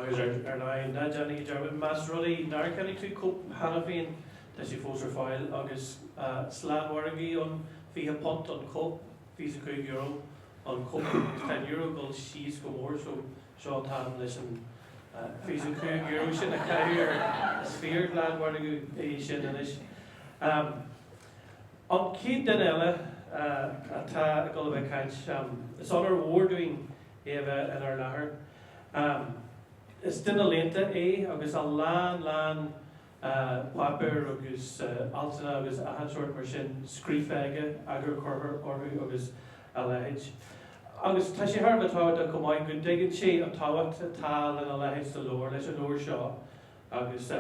agus lain na Johnny German mas ruddy nar canny tú cúp Halloween that she fós fáil agus slán wargi on fi a pont on cúp €5 on cúp €10 gold she's go more so Sean Tan listen €5 sin a cair a sphere glad wargi sin and is on Keith Danella atá go bheith caiint it's on our war doing Eva in our Laochra is duna lenta agus a lán papur agus altana agus a hansort mar sin scrífeige agur corher orhu agus a leid agus tá sé harba táhat a cumáid go diggin sé an táhat a tal in a leid sa lór leis an óir seo agus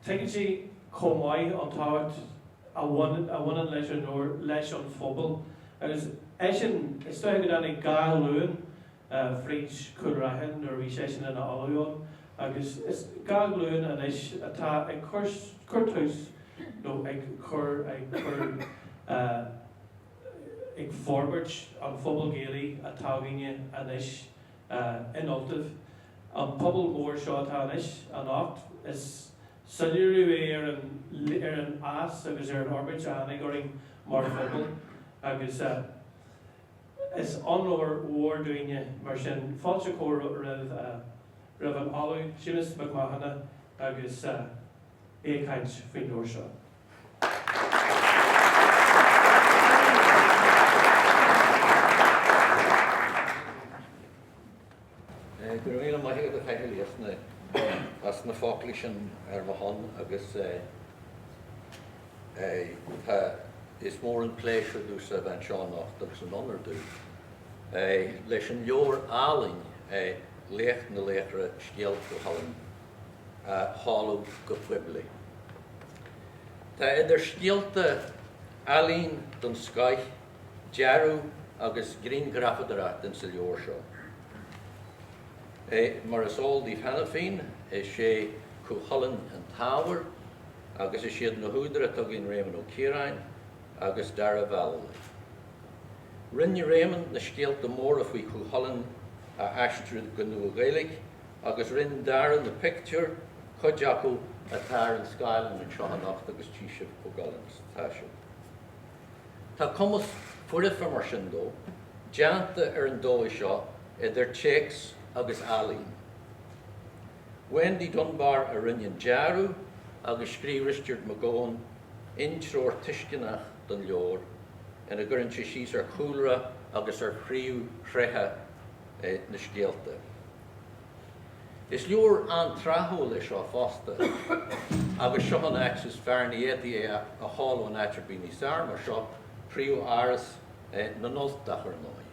teigin sé cumáid an táhat a bhanan leis an óir leis an phobal agus Eisian is stoig go an Gael Linn French Chúchulainn or bhí sé sin in aalaín agus is Gael Linn and is atá ag curthús nó ag chur ag forward an phobal géalaí atá gine and is inoltaibh an pobl mór seo atá an ácht is suliú an as agus an orbit anig oring mar phobal agus is on war doing mar sin fáilte cór raibh an álaí sinas Mac Mathu agus écaint faoin nóir seo. Gur mí mai a feigeí as na fáclaí sin Mhacha agus is mór an pléisiú dús a bhain seánach agus an onar dú. Leis an leor ealaín Laoch na Laochra Scéal Chúchulainn hálamh go Puibli. Tá idir scialta ealaín don scaith dearú agus grín grafadara den sa leor seo. Mar is all díobh hena féin is sé Chúchulainn an tábhar agus is siad na húdara tugin Réamonn ó Ciaráin agus Dara Vallely. Rinne Réamonn na scialta mór a faoi Chúchulainn a aistriúil go nua-Gaeilge agus rinn Dara na picture chud acu atá an Scéal an seachanacht agus tíisih ó Gaelans táisiú. Tá cumas fuirefa mar sin dó, deanta ar an dói seo idir Checks agus ealaín. Wendy Dunbar a rinnean dearú agus scríb Richard McGowan intrúir tuiscinach don leor ina gcuireann sé síos ar chúlra agus ar chríú chreithe na scialta. Is leor an trathóil é seo fásta agus seo an each is fearnaíodaí é a hálainn aitir bí níos fearr mar seo chríú áras na noltach ar nói.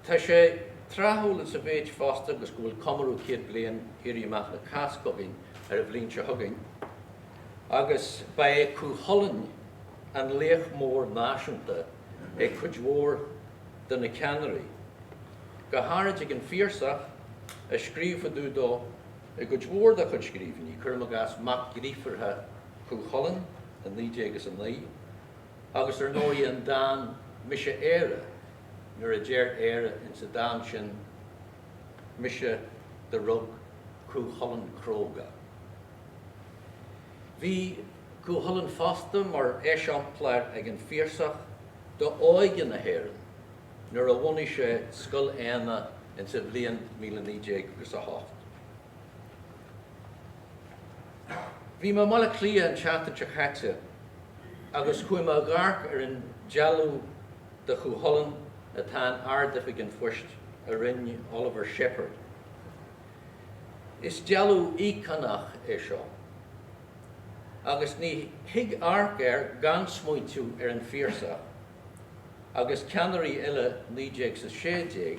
Tá sé trathóil is a bhéid fásta agus go bhfuil cumarú céad bliain irí amach na cascogin ar a bhblionn se thugainn. Agus ba é Chúchulainn an Laoch mór náisiúnta é chuid mhór den na ceannairí. Go háirid ag an fíorsach a scríomh dú dó i go mhór de chud scríomhaní chuir gas mac gríomhartha Chúchulainn an 9 agus an 9 agus ar nóí an dáin mise éire nuair a déir éire in sa dáin sin mise de rug Chúchulainn cróga. Bhí Chúchulainn fásta mar éiseamplar ag an fíorsach do áigean na hÉireann nuair a bhunaigh sé scoil éana in sa bhliain 1908. Bhí me mala clia an teachta chaite agus chuim a gharc ar an dealú de Chúchulainn atá ardifig an fuist a rinne Oliver Shepherd. Is dealú ícanach é seo. Agus ní hiig arc gan smuoitiú ar an fíorsach agus ceannairí eile 9 sa 16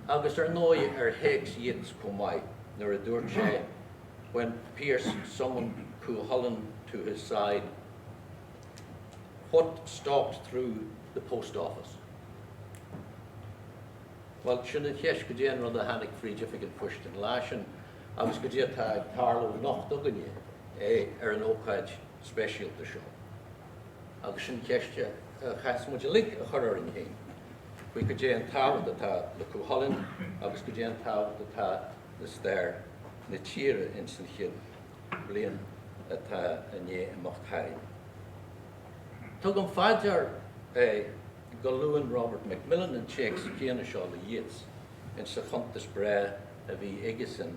agus ar nói ar héigs iad cumáid nuair a dúirt sé when Pierce summoned Chúchulainn to his side, what stalked through the post office? Well, sinna cheis go déan rud a hanig frídífigin pusht in lásin agus go dé tá tarlú nach doganne ar an ócaid speisialta seo. Agus sin ceiste chas muid lig a chur in héin. we could an tábhacht atá le Chúchulainn agus go an tábhacht atá le stair na tíre in san chin blian atá ané amach charin. Tug an fáidear go luúin Robert Macmillan an Czech sa chéana seo le Yeats in sa chuntas bre a bhí éigesan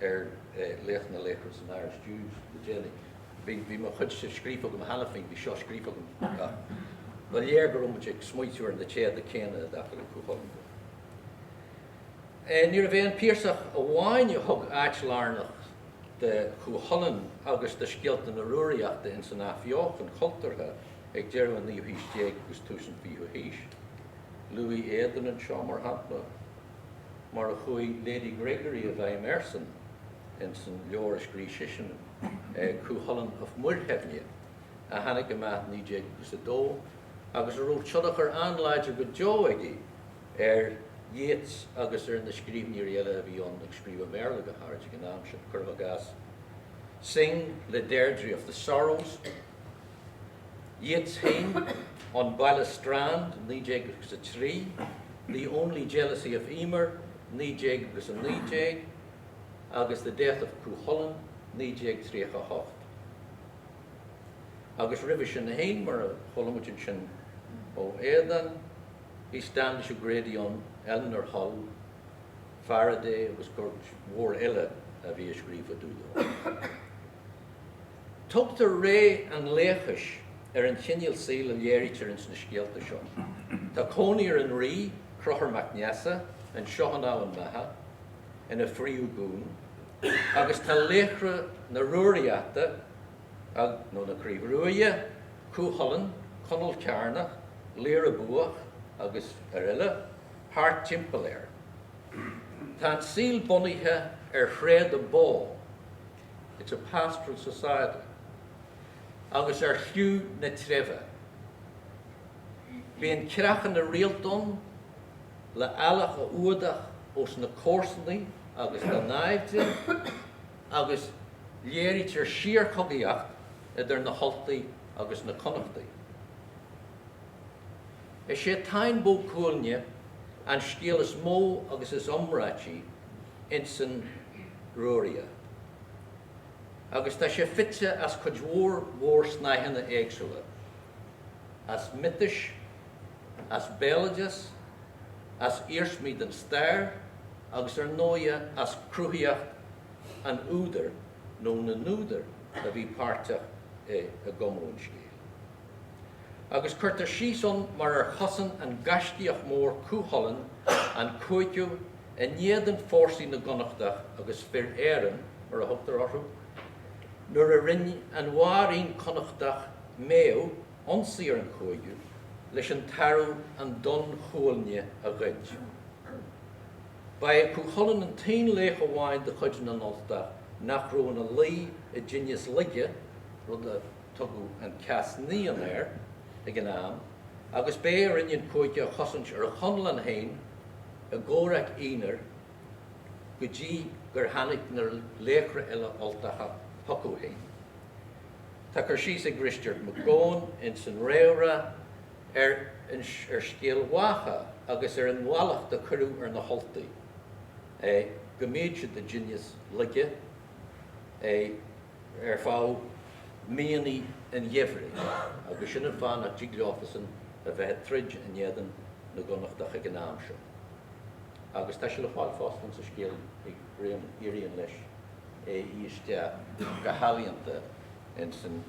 Laoch na Laochras an Irish Jews le déanaí. Bhí mar chud sa scrífa go halafing, bhí seo scrífa go well léir go rumbid ag smuitiúir an de chéad a céine a le Chúchulainn. Ní a bhéon pírsach a bháine thug áitlearnach de Chúchulainn agus de scialta na ruaireachta in san áfioch an cultúrtha ag dearú an 1900 agus 2020. Louis Éideann an seo mar hapla mar a chuaigh Lady Gregory a bheith Emerson in san leor scrí sisin Chúchulainn of Muirthefne a hanig go maith 1900 agus 2 agus a rúd siodach anláidir go Joe aige Yeats agus na scríbníir eile a bhí an ag scríomh Merle go háirt go nám sin curva gas. Sing le Deirdre of the Sorrows. Yeats hain on Bala Strand, 1900 agus 3. The Only Jealousy of Emer, 1900 agus 19. Agus the Death of Chúchulainn, 1903 agus ribh sin hain mar a cholamúin sin ó Éideann, hí stand siú gréadí an Eleanor Hull, Faraday agus chuir mhór eile a bhí a scríomh dúdú. Tugtar ré an léchais an chineal síl a léiritir in sna scialta seo. Tá cónaí an rí crochar Mac Mathu an Ionad Eamhain Mhacha ina phríú gún, agus tá Laochra na ruaireachta nó na críomhruaige, Chúchulainn, Conal Cearnach, Léir Buach agus eile, Hart timpeall air. Tá síl bunaithe chréad a bó. It's a pastoral society. Agus fiú na trefhe. Bhíonn creachan na rialtón le ealach a uadach os na córsannaí agus na naimhde agus léiritir siar cogaíocht idir na holtaí agus na connachtaí. Is sé tain bó cúilne an scéal is mó agus is omráití in san ruairí. Agus tá sé fitte as chuid mhór snáithanna éagsúla. As mitis, as bélagas, as írsmíd an stair, agus nóia as cruthíocht an údar nó na núdar a bhí páirteach a gomrún scéal. Agus chuirtar síos mar chosan an gaistíoch mór Chúchulainn an cúigiú a néadan fórsaí na gonachtaach agus fear éireann mar a thugtar orthú, nuair a rinne an mháirín connachtach méo onsaíar an cúigiú leis an tarú an don chúilne a ghaid. Ba Chúchulainn an tain léich amháin de chuid na nolta nach rúin a lí a ginius ligge rud a tugu an casní an air ag an am, agus bé a rinne cúige a chosint ar a chonlan hain a górach ínar go dtí gur hanig nar Laochra eile oltacha hocu hain. Tá gur síos ag gristeart mo gón in san réabhra Scéal Mhacha agus an mhualacht de curú ar na holtaí. Go méid siad de ginius ligge fá míanaí an dhéimhrí, agus sin an fáin ach dígleofasan a bheith trid an néadan na gonachtacha ag an am seo. Agus tá se le fáil fástan sa scéal ag réim iríonn leis íste go hálaíonta in san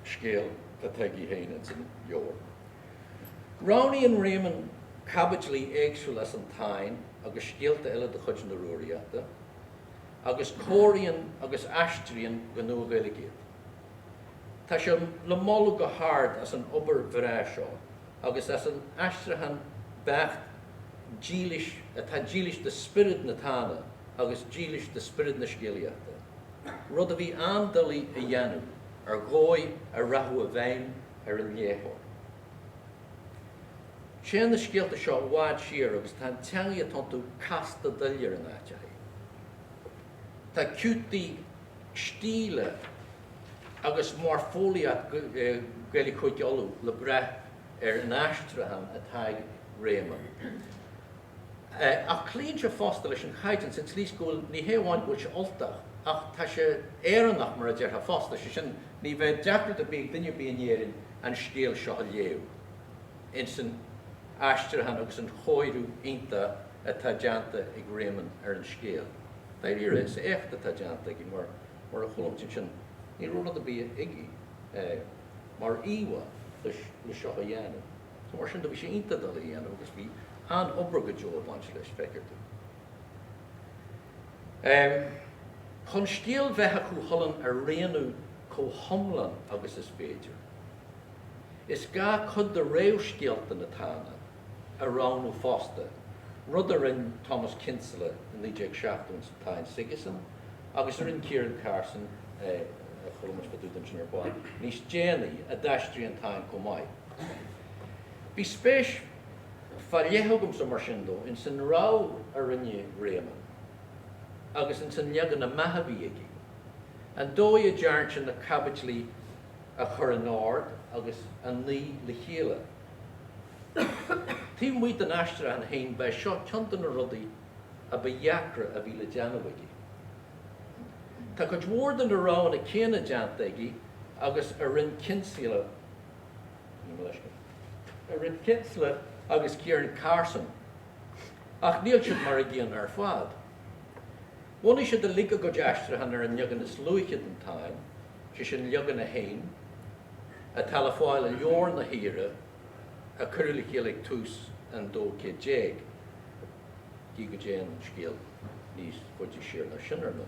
scéal a teagaí hain in san leor. Ránaí an Réamonn cabbagelaí éagsúil as an tain agus scéalta eile de chuid na ruaireachta, agus cóiríonn agus aistríonn go nua-Gaeilge. Tá sé le mála go hard as an obair bhrá seo, agus as an aistrihan becht dílis atá dílis de spirid na tána agus dílis de spirid na scéalaíochta. Rud a bhí andalaí a dhéanamh ar ghóid a rathú a bhéin ar an léthóir. Sé na scéalta seo bháid siar agus tá teangaí atá casta dullar an áiteach. Tá ciútaí stíle agus morfóliaat Gaeilge chuid olú le breth an Astrahan a tag Réamonn. Ach clín se fásta leis an chaitan sin slís gúil ní héháin gúil se oltach ach tá se éannach mar a deartha fásta se sin ní bheith deacrat a bíag duine bíon éirin an scéal seo a léú. In san Astrahan agus an choirú inta a tadeanta ag Réamonn an scéal. Tá ire is écht a tadeanta ag mar a chulumtin sin ní rúna a bí igi mar íwa le seo a dhéanam. So mar sin do bhí sé inta dal a dhéanam agus bhí an obrog a job an leis feiceirtú. Chun scéal bheitha Chúchulainn a réanú comhthomlan agus is féidir. Is ga chud de réamh scéalta na tána a ránú fásta, rud a rinn Thomas Kinsella in 1970 Sigisson, agus a rinn Ciaráin Carson a chulamas fadúdan sin ar báin, níos déanaí a daistrií an tain comái. Bhí spéis falléthugam sa mar sin dó in san rá a rinne Réamonn, agus in san leagan na Matha bhí igi. An dói a dearn sin na cabbage a chur an Ard agus an ní le chéile. Tí muid an Astra an hain bei seo teanta na rudaí a ba Iachra a bhí le deanamh igi. Tá go dhmór den na rán a céanna deanta igi agus a rinn Kinsella agus Ciaráin Carson. Ach níl siad mar a gcéan ar fad. Bhunaí siad a liga go deastrahan ar an leagan is luichead an táim, si sin leagan a hain, a talafáil a leor na híre, a curúla chéalaigh tús an dó cé déag. Dí go déan an scéal níos fuidí siar na sinar nó.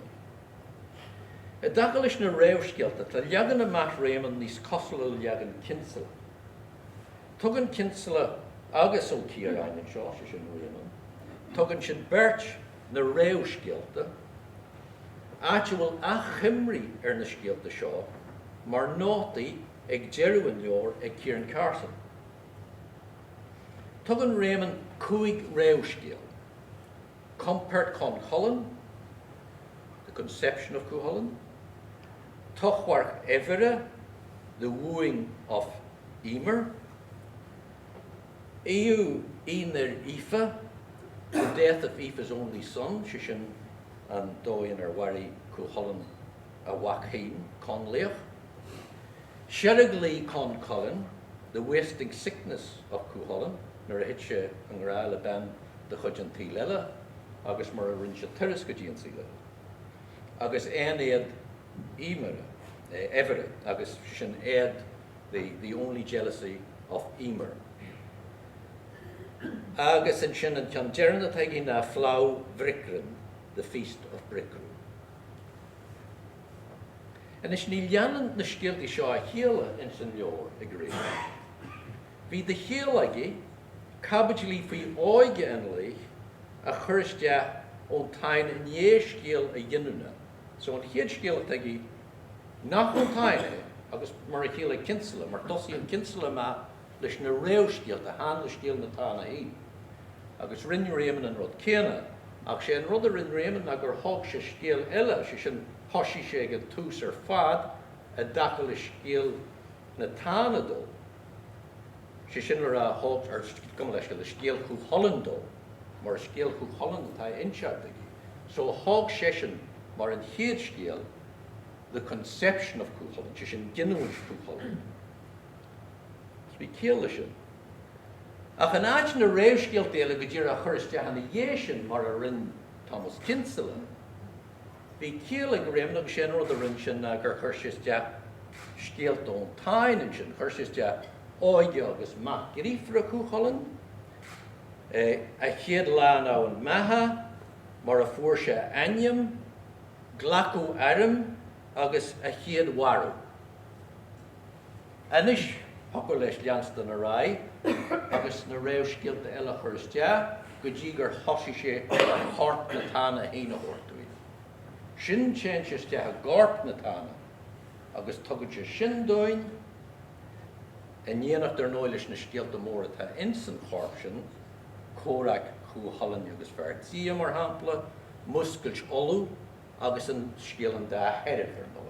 A dagal is na réamh scéalta, tá leagan amach Réamonn níos cosla leagan Kinsella. Tugann Kinsella agus ó Ciaráin an seo se sin Réamonn. Tugann sin beirt na réamh scéalta, áte bhfuil a chimrí ar na scéalta seo, mar nátaí ag deireadh an leor ag Ciaráin Carson. Tugann Réamonn 5 réamh scéal. Compart Chúchulainn, the conception of Chúchulainn. Tochwarch Evere, the wooing of Emer. Ionad Eamhain, the death of Aoife's only son, Shishin and Doin or Wari Chúchulainn a Wachain con Laoch. Ciaráin con Colin, the wasting sickness of Chúchulainn, nor a hitche an Gael a ben the Chudjan Tílela, agus mar a rinse turas go dtíon síle. Agus Ionad Eamhain Evere, agus sin Ed, the only jealousy of Emer. Agus in sin an ceann dearan a taigí na Flau Vricrin, the feast of Bricru. And is ní leanan na scéaltaí seo a chéile in san leor a gréad. Bhí de chéal aige, cabbage faoi áige an laich, a chuiriste ón tain in dhé scéal a dionúna. So an chéad scéal a taigí nach ón taine, agus mar a chéile Kinsella, mar tosí an Kinsella ma leis na réamh scéal, a hán le scéal na tána í. Agus rinne Réamonn an rud céanna, ach sé an rud a rinne Réamonn a gur thug sé scéal eile, sé sin thosaí sé go tús ar fad a dacha le scéal na tána dó. Sé sin mar a thug ar cum leis go le scéal Chúchulainn dó, mar a scéal Chúchulainn atá inseart aige. So thug sé sin mar an chéad scéal, the conception of Chúchulainn, sé sin ginúint Chúchulainn. Bhí céal sin. Ach an áit na réamh scéalta eile go dtír a chuiriste na dhé sin mar a rinn Thomas Kinsella. Bhí céal ag Réamonn agus sé rud a rinn sin gur chuiriste scéalta ón tain sin, chuiriste áige agus Mac Mathu Chúchulainn, a chéad lá ná an Mhacha, mar a fuair sé ainm, glacú airm agus a chéad warú. Anis hocail leis leanstan na rá, agus na réamh scéalta eile chuiriste, go dtí gur thosaí sé an chort na tána héana ortúil. Sin séiste a gárp na tána, agus tugann sé sin dóin, a ndéanach ar nó leis na scéalta mór atá in san chorp sin, córaach Chúchulainn agus feartí mar hampla, muscailt olú, agus an scéal an dá heireach ar nó.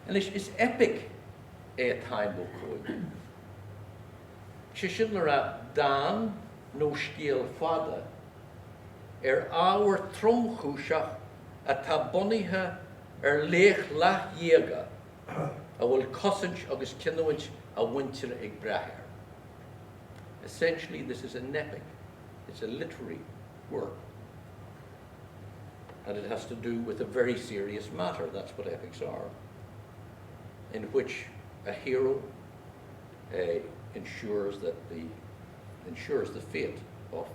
And is epic time o cwyd. Sy'n ra dan no Scéal fada awr trwmchwsiach a ta bonithe Laoch lach dhéaga a bhfuil cosint agus cinúint a winter ag brethir. Essentially, this is an epic. It's a literary work. And it has to do with a very serious matter. That's what epics are. In which a hero ensures the fate of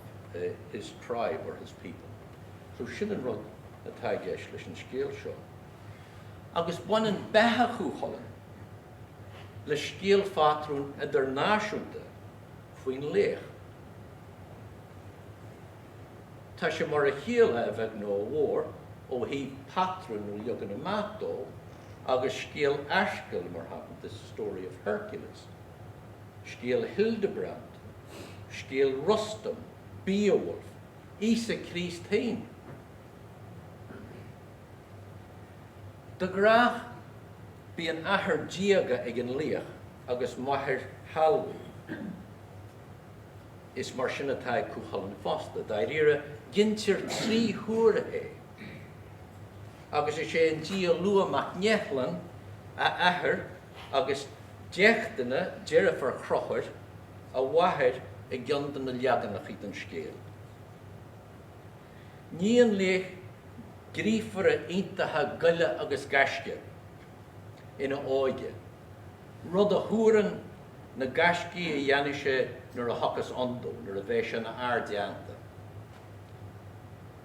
his tribe or his people. So Sinan rud a taigeis leis an Scéal seo. Agus buan an betha Chúchulainn le Scéal fatrún idirnáisiúnta faoin Laoch. Tá sé mar a chéile a bheith nó mhór ó hí patrún ó Ionad Eamhain Mhacha agus Scéal Aisceal mar happened, this story of Hercules. Scéal Hildebrand, Scéal Rustum, Beowulf, Isa Christine. De grach bí an ahar díaga ag an Laoch agus maithir halú is mar sin atá Chúchulainn fásta. Dair gintir trí thuaire agus is sé an dí lua Mac Mathu a ahar agus deachtainna dearafar crochir a wathir ag giondan na leaganna chit an Scéal. Ní an Laoch grífar a intatha Gaile agus gaisce ina áige. Rud a thuaran na gaisce a dhéanamh sé nar a thachas andó, nar a bheith sé na ardéanta.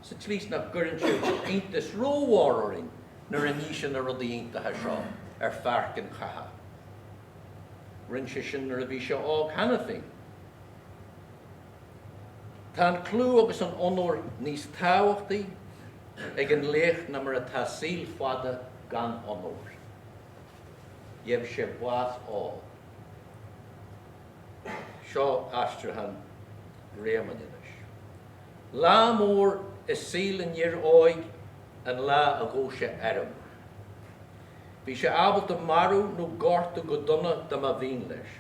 Sa tlís nach gcuireann sé intas rómháirín nar a níos sin a rud a intatha seo fearcin chatha. Rinn sé sin nar a bhí sé ág hena féin. Tá an clú agus an onóir níos táhachtaí ag an Laoch na mar atá síl fada gan onóir. Dhéibh sé bhuas á. Seo astrahan Réamonn inis. Lá mór is síl an dhear óig an lá a ggó sé airm. Bhí sé abalt a marú nó gorta go donna dam a bhín leis.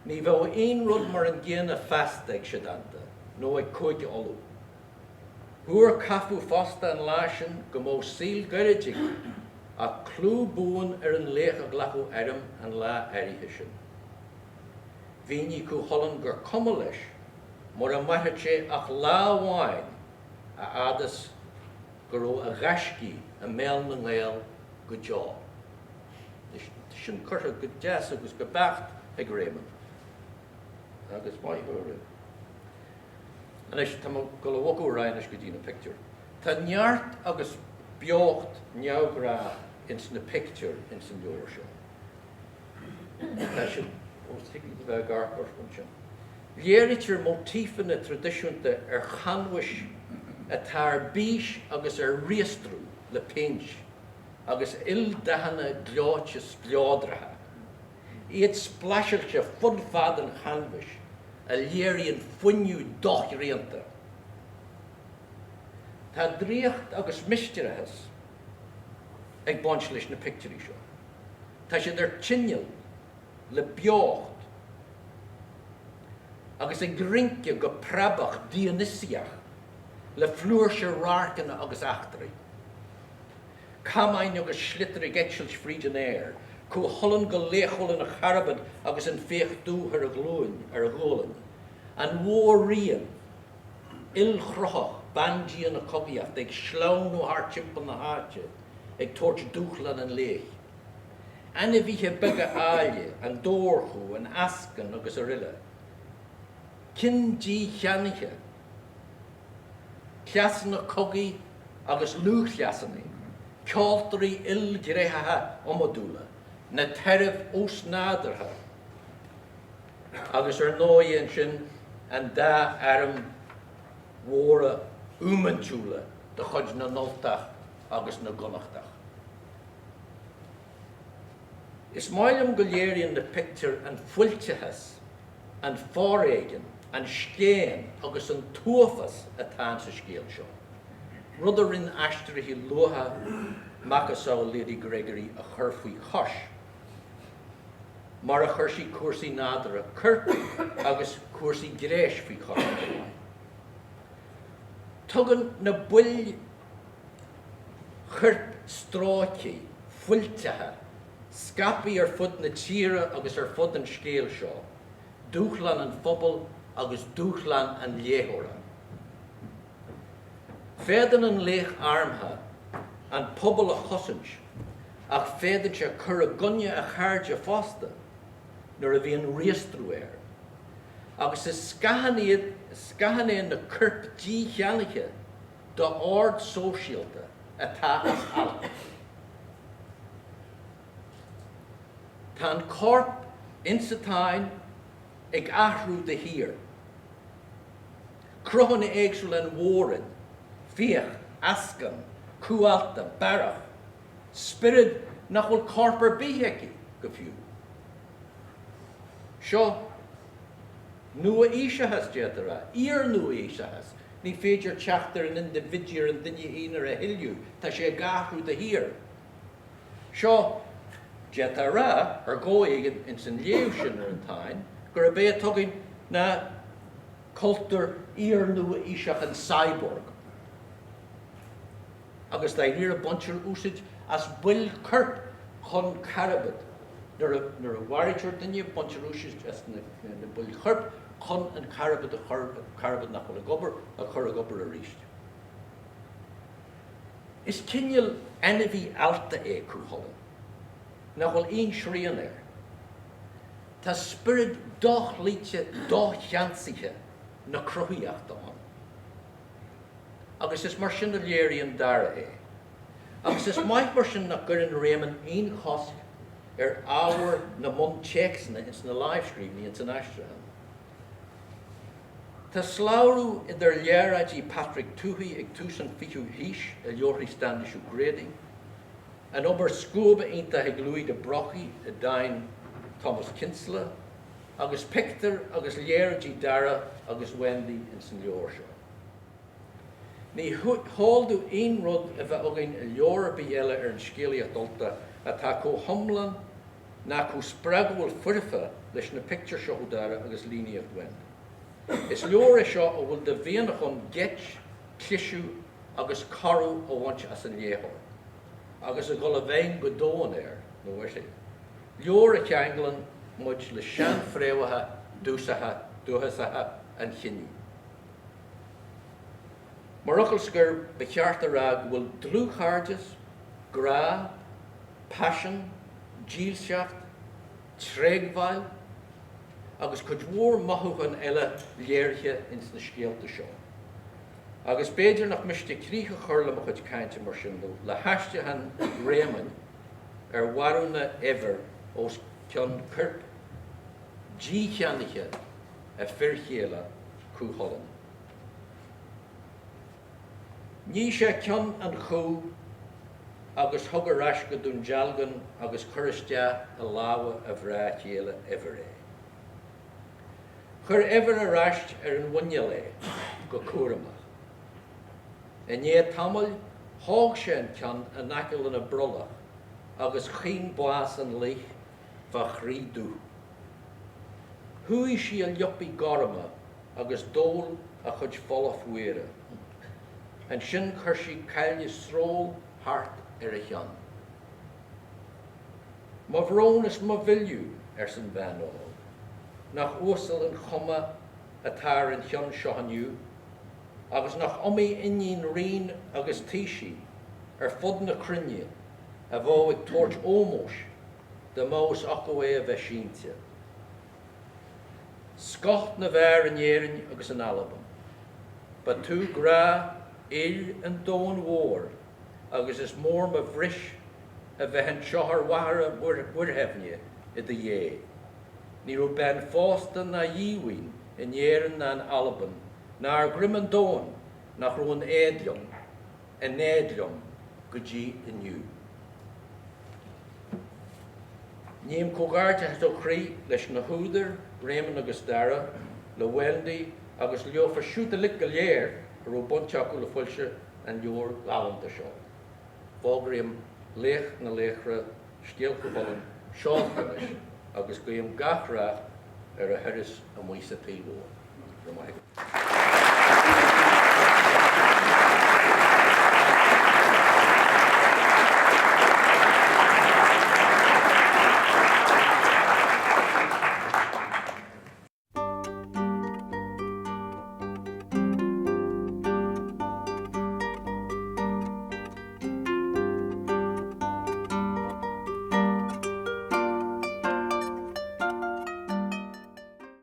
Ní bheith aon rud mar an ggéana festa ag siadanta, nó ag cúige olú. Thuair cathú fásta an láisin go mó síl gairidigh a clú búin an Laoch a ghlathú airm an lá airithe sin. Bhíní Chúchulainn gur cuma leis mar a maithid sé ach lámháin a adas gur ó a ghaiscí a méal na Gael go deá. Sin curtha go deas agus go becht ag Réamonn. Agus maithúra. And is tam go le wogó rainis go dtí na picture. Tá neart agus beocht neamhrá in na picture in san leor seo. Tá sin óstigil bheith garchar fan sin. Léiritir motífa na tradiisiúnta chanmhais atá bís agus riastrú le péins agus ildahanna gleáitis gleádratha. Iad splasir se fud fad an chanmhais a léiríonn fuinniú doch rianta. Tá dríocht agus misteirithas ag baint leis na picturí seo. Tá sé ar tinneal le beocht agus ag grince go prabach Dionysiach le flúir se rácanna agus achtarí. Camáin agus slittar ag eitilt fríd an air, Chúchulainn go lécholainn a charabad agus an féchtú ar a glúin ar a ghólainn. An mhór rian, ilchroch, bandíon a cogiacht, ag slán ó haar timpan na háte, ag toirt dúchlan an Laoch. Anna bhíthe bega áile, an dórchú, an ascan agus a rille. Cin dí cheannaiche, cheasan a cogi agus lúchleasanna, ceoltarí ilgréthatha omadúla, na teireh ósnádartha, agus ar nóíonn sin an dá arm mhóra úmantúla de chuid na noltach agus na gonachtach. Is máilm go léiríonn na picture an fuiltethas, an fáréigen, an scéan agus an tuafas atá sa Scéal seo. Rud a rinn aisteirithí luatha Mac Lady Gregory a churfui chosh. Mar a chursi cuasaí nádra curpi agus cuasaí gréis fi chosh. Tugan na bull churp stráci fuiltethe scapi fud na tíre agus fud an scéal seo. Dúchlan an phobal agus dúchlan an léhóra. Fédan an Laoch Armha an pobl a chosint ach fédan se cur a gunne a charge fásta nuair a bhíon riastrú air. Agus is scahanéin na curp dí cheannacha do ard sóisialta atá as ala. Tá an corp insatáin ag ahrú de hir. Cruhanna éagsúil an mhórin, fiach, ascan, cualta, barach, spirid nach bhfuil corpar bíheici go fiú. Seo, nua ísehas déadara, ír nua ísehas, ní féidir teachtar an individuar an duine ínar a hilliú, tá sé gahrú de hir. Seo, déadara ar góig in san léu sin ar an tain, gur a bé tugann na cultúr ír nua íseach an cyborg. Agus da níor a buntir úsid as buil curp chun carabad. Nuair a bhhairtear duine buntir úsid as na buil curp chun an carabad nach bhfuil a gobar a chur a gobar a ríist. Is cinneal enmhí alta é Chúchulainn, nach bhfuil aon srían air. Tá spirid doch líte doch cheansaithe na cruthíochta an. Agus is mar sin a léiríonn Dara é. Agus is maith mar sin nach gur an Réamonn aon chosc ar ábhar na món teachsanna is na livestream ní international. Tá sláú idir léireadí Patrick Tuhi ag túsan fiú híis a leorthaí standisú grading, an obair scúba aonta ag Louis de Brochi a dain Thomas Kinsella, agus pictar agus léireadí Dara agus Wendy in san leor seo. Ní háldú aon rud a bheith againn a leor bí eile ar an scéalaíocht dulta atá có thomlan ná có spreaghfuil fuirfa leis na picture seo Dara agus líníocht Wendy. Is leor seo a bhfuil de bhéanach an get, clisú agus carú ó bhaint as an léthóir. Agus a go a bhéin go dóin air, nó bhair sé. Leor a ceanglan muid le sean fréamhathe, dúthasathe an chiniú. Mar ochilsgur be cheart ará bhfuil dlúchartas, gra, passion, díalseacht, tréghbhail, agus chud mhór maithúchan eile léirthe ins na scéalta seo. Agus béidir nach miste críocha chorla chud cainte mar sin le haiste an Réamonn ar warúna ever os ceann curp dí cheannacha a firchéala Chúchulainn. Ní sé ceann an chó agus thug arás go dún dealgan agus chuiriste a láha a bhrá chéala ever é. Chur ever aráist ar an bhaine le go cuaramach. I ní tamil hág sé an ceann a nacail in a brolach agus chin blas an lich fa chrídú. Thuí sí a leopí garama agus dól a chud fola fuire. An sin chur sí cailne sról hart ar a cheann. Má bhrón is má bhiliú ar san bheanóil. Nach ósal an chuma atá an cheann seo aniu, agus nach omí inín rion agus tíisi ar fud na crinne a bhó ag tuairt ómós de mós acu é a bheith sínte. Scocht na bhar an éireann agus an alban, ba tú gra il an dóin mhór agus is mór ma bhris a bheith an seothar wahara burthefne I de dhé. Ní ru ben fásta na dhíhain in éireann na an alban, na ar grim an dóin nach ru an éadliom, an éadliom go dtí inniu. Níam cógáirte heto chrí leis na húdar, Réamonn agus Dara, le Wendy agus leo farsúta lig go léir a ru bunteach le fuilse an leor galanta seo. Fágriam Laoch na Laochra, Scéal Chúchulainn, Seán agus go am gachra ar a thuras a muosa taobh.